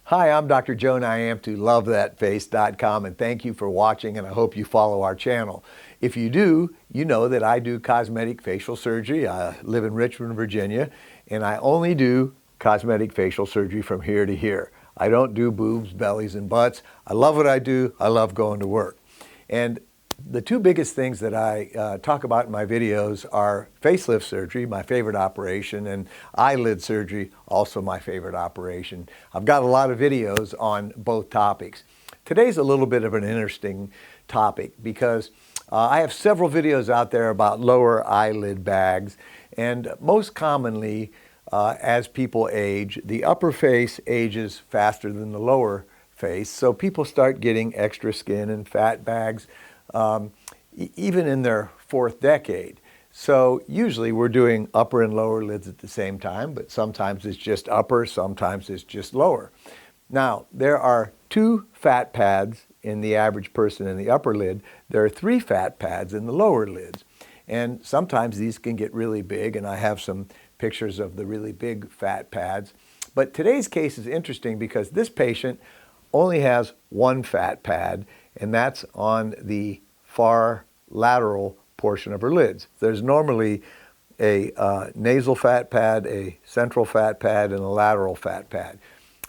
Hi, I'm Dr. Joe Niamtu, LoveThatFace.com, and thank you for watching, and I hope you follow our channel. If you do, you know that I do cosmetic facial surgery. I live in Richmond, Virginia, and I only do cosmetic facial surgery from here to here. I don't do boobs, bellies, and butts. I love what I do. I love going to work. And the two biggest things that I talk about in my videos are facelift surgery, my favorite operation, and eyelid surgery, also my favorite operation. I've got a lot of videos on both topics. Today's a little bit of an interesting topic because I have several videos out there about lower eyelid bags, and most commonly, as people age, the upper face ages faster than the lower face, so people start getting extra skin and fat bags even in their fourth decade. So usually we're doing upper and lower lids at the same time, but sometimes it's just upper, sometimes it's just lower. Now, there are 2 fat pads in the average person in the upper lid. There are 3 fat pads in the lower lids. And sometimes these can get really big, and I have some pictures of the really big fat pads. But today's case is interesting because this patient only has 1 fat pad, and that's on the far lateral portion of her lids. There's normally a nasal fat pad, a central fat pad, and a lateral fat pad.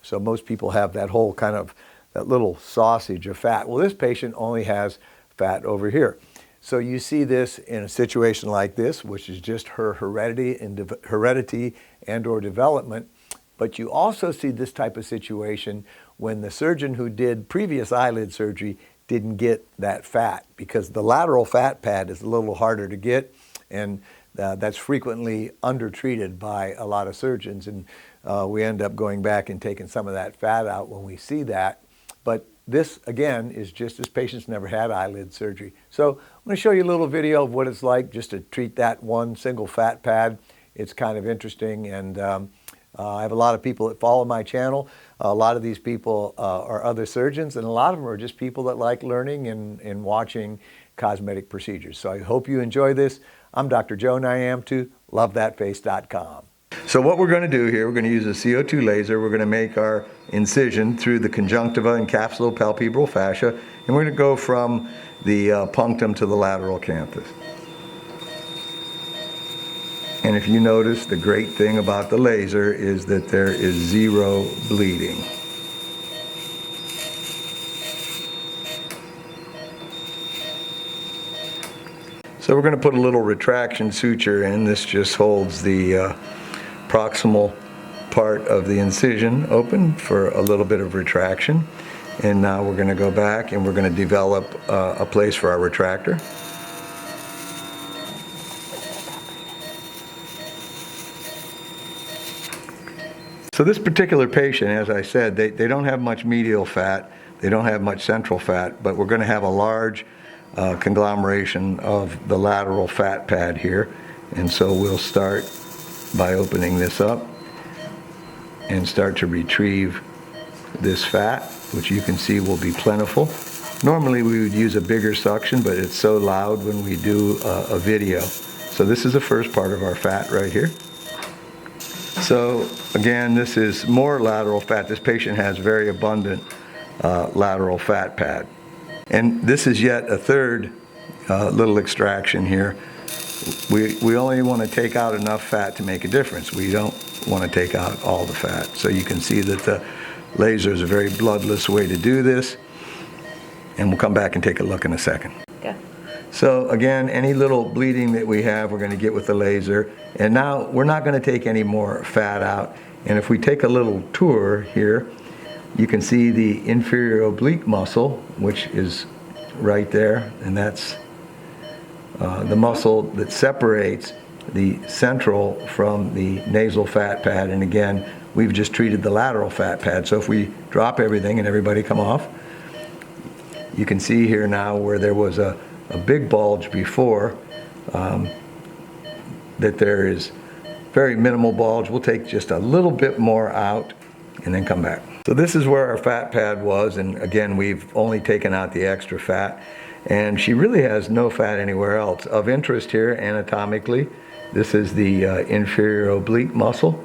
So most people have that whole kind of, that little sausage of fat. Well, this patient only has fat over here. So you see this in a situation like this, which is just her heredity and or development. But you also see this type of situation when the surgeon who did previous eyelid surgery didn't get that fat, because the lateral fat pad is a little harder to get, and that's frequently undertreated by a lot of surgeons, and we end up going back and taking some of that fat out when we see that. But this, again, is just this patient's never had eyelid surgery. So I'm going to show you a little video of what it's like just to treat that one single fat pad. It's kind of interesting, and I have a lot of people that follow my channel. A lot of these people are other surgeons, and a lot of them are just people that like learning and watching cosmetic procedures. So I hope you enjoy this. I'm Dr. Joe Niamtu, LoveThatFace.com. So what we're going to do here, we're going to use a CO2 laser. We're going to make our incision through the conjunctiva and capsulopalpebral fascia, and we're going to go from the punctum to the lateral canthus. And if you notice, the great thing about the laser is that there is 0 bleeding. So we're going to put a little retraction suture in. This just holds the proximal part of the incision open for a little bit of retraction. And now we're going to go back and we're going to develop a place for our retractor. So this particular patient, as I said, they don't have much medial fat, they don't have much central fat, but we're going to have a large conglomeration of the lateral fat pad here. And so we'll start by opening this up and start to retrieve this fat, which you can see will be plentiful. Normally we would use a bigger suction, but it's so loud when we do a video. So this is the first part of our fat right here. So again, this is more lateral fat. This patient has very abundant lateral fat pad. And this is yet a third little extraction here. We only want to take out enough fat to make a difference. We don't want to take out all the fat. So you can see that the laser is a very bloodless way to do this. And we'll come back and take a look in a second. Okay. So again, any little bleeding that we have, we're going to get with the laser. And now we're not going to take any more fat out. And if we take a little tour here, you can see the inferior oblique muscle, which is right there. And that's the muscle that separates the central from the nasal fat pad. And again, we've just treated the lateral fat pad. So if we drop everything and everybody come off, you can see here now where there was a big bulge before, that there is very minimal bulge. We'll take just a little bit more out and then come back. So this is where our fat pad was, and again, we've only taken out the extra fat, and she really has no fat anywhere else. Of interest here anatomically, this is the inferior oblique muscle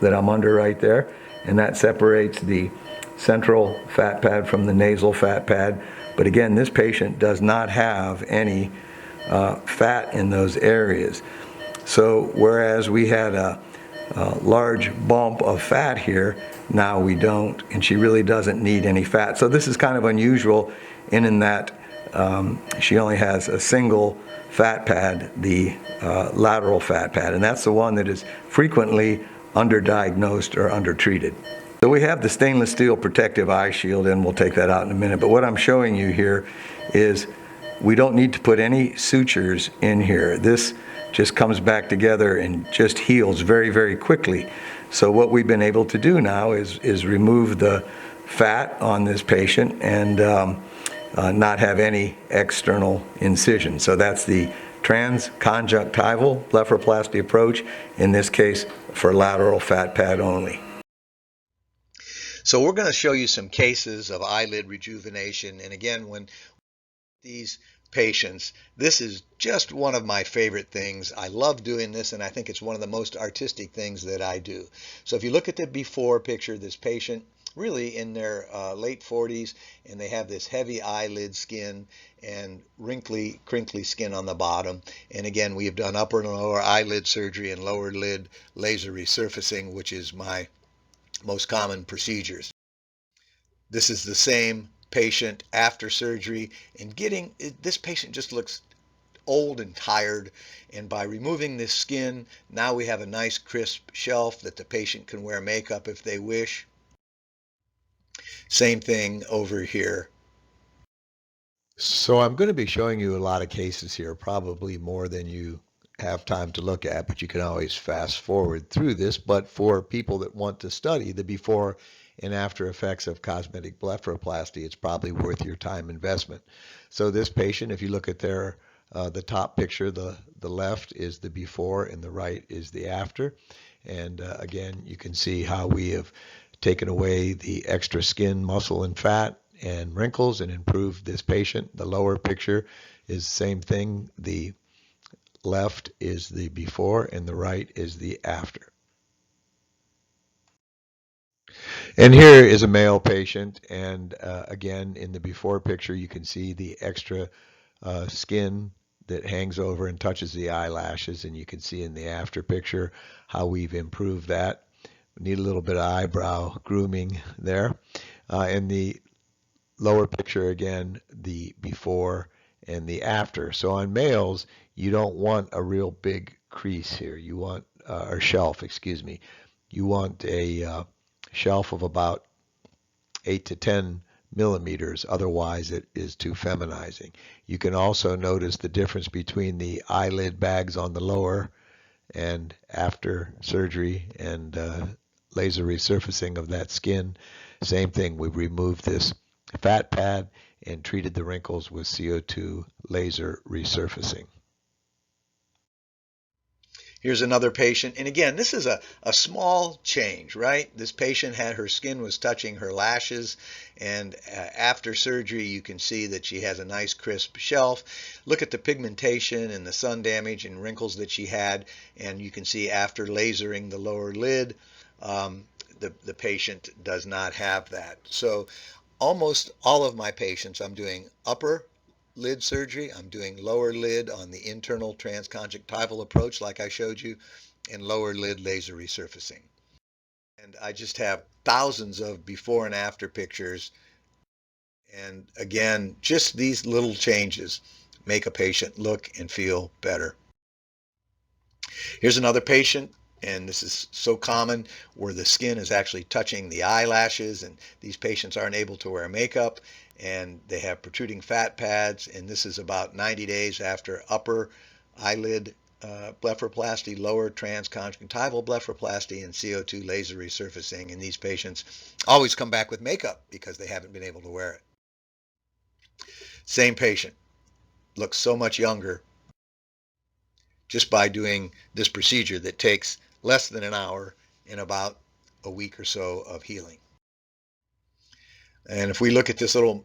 that I'm under right there, and that separates the central fat pad from the nasal fat pad. But again, this patient does not have any fat in those areas. So whereas we had a large bump of fat here, now we don't, and she really doesn't need any fat. So this is kind of unusual in that she only has a single fat pad, the lateral fat pad, and that's the one that is frequently underdiagnosed or undertreated. So we have the stainless steel protective eye shield, and we'll take that out in a minute, but what I'm showing you here is we don't need to put any sutures in here. This just comes back together and just heals very, very quickly. So what we've been able to do now is remove the fat on this patient and not have any external incision. So that's the transconjunctival blepharoplasty approach, in this case for lateral fat pad only. So we're going to show you some cases of eyelid rejuvenation. And again, when these patients, this is just one of my favorite things. I love doing this, and I think it's one of the most artistic things that I do. So if you look at the before picture, this patient really in their late 40s, and they have this heavy eyelid skin and wrinkly, crinkly skin on the bottom. And again, we have done upper and lower eyelid surgery and lower lid laser resurfacing, which is my most common procedures. This is the same patient after surgery, and this patient just looks old and tired, and by removing this skin, now we have a nice crisp shelf that the patient can wear makeup if they wish. Same thing over here. So I'm going to be showing you a lot of cases here, probably more than you have time to look at, but you can always fast forward through this. But for people that want to study the before and after effects of cosmetic blepharoplasty, it's probably worth your time investment. So this patient, if you look at the top picture, the left is the before and the right is the after. And again, you can see how we have taken away the extra skin, muscle, and fat and wrinkles and improved this patient. The lower picture is the same thing. The left is the before and the right is the after. And here is a male patient, and again, in the before picture, you can see the extra skin that hangs over and touches the eyelashes, and you can see in the after picture how we've improved that. We need a little bit of eyebrow grooming there. In the lower picture, again, the before and the after. So on males, you don't want a real big crease here. You want, or shelf, excuse me. You want a shelf of about 8 to 10 millimeters. Otherwise, it is too feminizing. You can also notice the difference between the eyelid bags on the lower and after surgery and laser resurfacing of that skin. Same thing, we've removed this fat pad and treated the wrinkles with CO2 laser resurfacing. Here's another patient, and again, this is a small change, right? This patient her skin was touching her lashes, and after surgery you can see that she has a nice crisp shelf. Look at the pigmentation and the sun damage and wrinkles that she had, and you can see after lasering the lower lid, the patient does not have that. So almost all of my patients, I'm doing upper lid surgery, I'm doing lower lid on the internal transconjunctival approach like I showed you, and lower lid laser resurfacing. And I just have thousands of before and after pictures. And again, just these little changes make a patient look and feel better. Here's another patient, and this is so common, where the skin is actually touching the eyelashes, and these patients aren't able to wear makeup, and they have protruding fat pads, and this is about 90 days after upper eyelid blepharoplasty, lower transconjunctival blepharoplasty, and CO2 laser resurfacing, and these patients always come back with makeup because they haven't been able to wear it. Same patient, looks so much younger just by doing this procedure that takes less than an hour in about a week or so of healing. And if we look at this little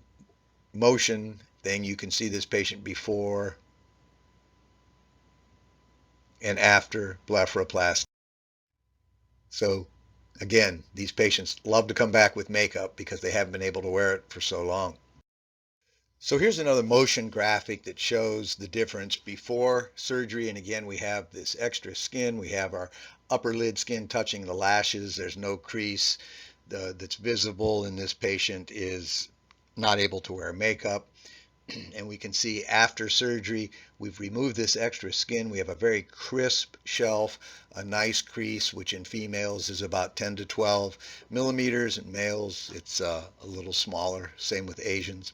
motion thing, you can see this patient before and after blepharoplasty. So Again, these patients love to come back with makeup because they haven't been able to wear it for so long. So here's another motion graphic that shows the difference before surgery. And again, we have this extra skin. We have our upper lid skin touching the lashes. There's no crease that's visible, and this patient is not able to wear makeup. And we can see after surgery, we've removed this extra skin. We have a very crisp shelf, a nice crease, which in females is about 10 to 12 millimeters. In males, it's a little smaller. Same with Asians.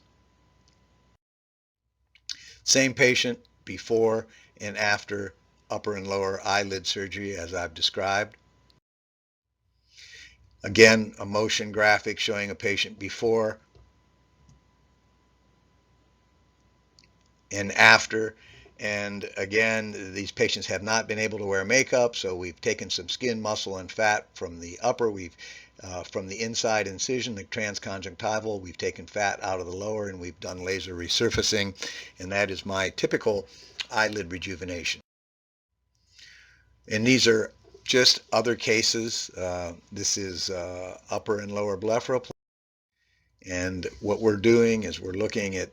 Same patient before and after upper and lower eyelid surgery as I've described. Again, a motion graphic showing a patient before and after. And again, these patients have not been able to wear makeup, so we've taken some skin, muscle, and fat from the upper. From the inside incision, the transconjunctival, we've taken fat out of the lower, and we've done laser resurfacing, and that is my typical eyelid rejuvenation. And these are just other cases. This is upper and lower blepharoplasty. And what we're doing is we're looking at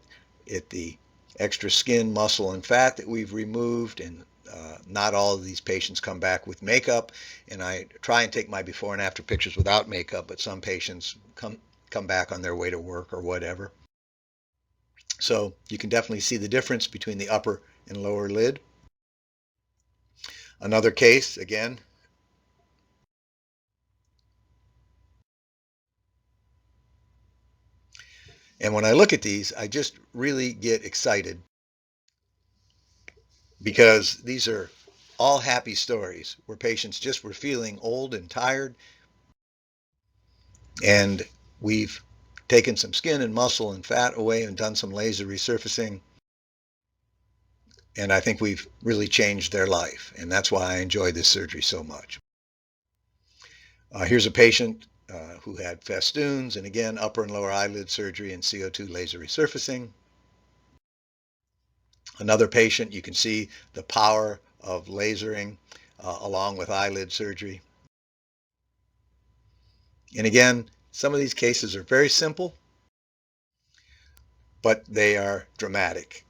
the extra skin, muscle, and fat that we've removed. And not all of these patients come back with makeup. And I try and take my before and after pictures without makeup, but some patients come back on their way to work or whatever. So you can definitely see the difference between the upper and lower lid. Another case, again, and when I look at these, I just really get excited because these are all happy stories where patients just were feeling old and tired, and we've taken some skin and muscle and fat away and done some laser resurfacing, and I think we've really changed their life, and that's why I enjoy this surgery so much. Here's a patient who had festoons, and again, upper and lower eyelid surgery and CO2 laser resurfacing. Another patient, you can see the power of lasering along with eyelid surgery. And again, some of these cases are very simple, but they are dramatic.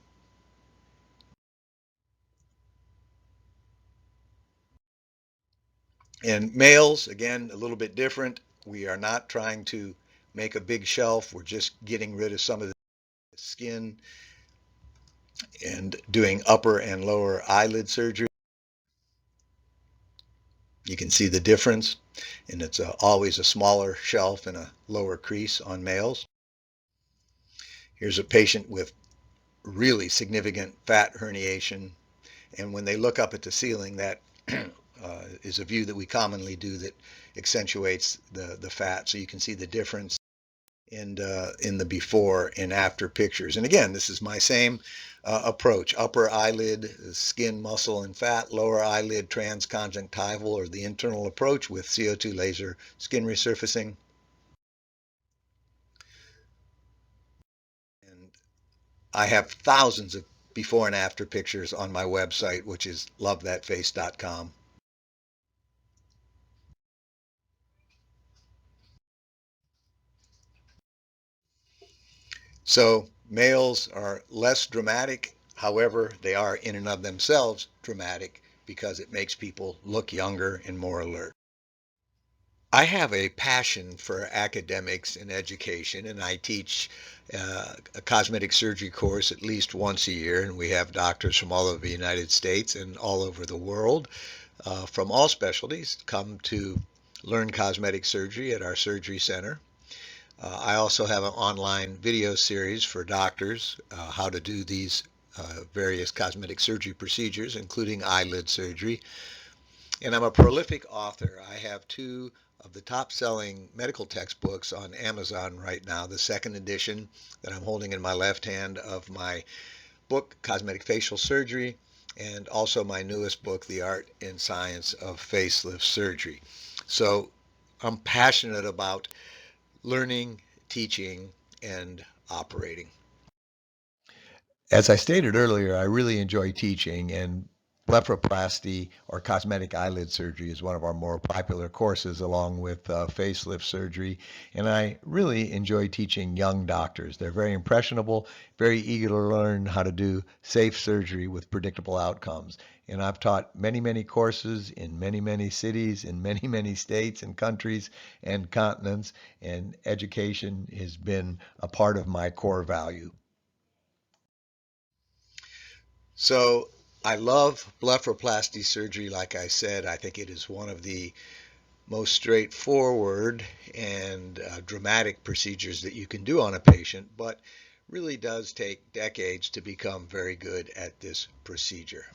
In males, again, a little bit different. We are not trying to make a big shelf. We're just getting rid of some of the skin and doing upper and lower eyelid surgery. You can see the difference, and it's always a smaller shelf and a lower crease on males. Here's a patient with really significant fat herniation, and when they look up at the ceiling, that is a view that we commonly do that accentuates the fat. So you can see the difference in the before and after pictures. And again, this is my same approach. Upper eyelid, skin, muscle, and fat. Lower eyelid, transconjunctival, or the internal approach with CO2 laser skin resurfacing. And I have thousands of before and after pictures on my website, which is lovethatface.com. So males are less dramatic. However, they are in and of themselves dramatic because it makes people look younger and more alert. I have a passion for academics and education, and I teach a cosmetic surgery course at least once a year, and we have doctors from all over the United States and all over the world from all specialties come to learn cosmetic surgery at our surgery center. I also have an online video series for doctors how to do these various cosmetic surgery procedures, including eyelid surgery. And I'm a prolific author. I have two of the top-selling medical textbooks on Amazon right now, the second edition that I'm holding in my left hand of my book, Cosmetic Facial Surgery, and also my newest book, The Art and Science of Facelift Surgery. So I'm passionate about learning, teaching, and operating. As I stated earlier, I really enjoy teaching, and Blepharoplasty or cosmetic eyelid surgery is one of our more popular courses, along with facelift surgery. And I really enjoy teaching young doctors. They're very impressionable, very eager to learn how to do safe surgery with predictable outcomes. And I've taught many, many courses in many, many cities, in many, many states and countries and continents. And education has been a part of my core value. So I love blepharoplasty surgery. Like I said, I think it is one of the most straightforward and dramatic procedures that you can do on a patient, but really does take decades to become very good at this procedure.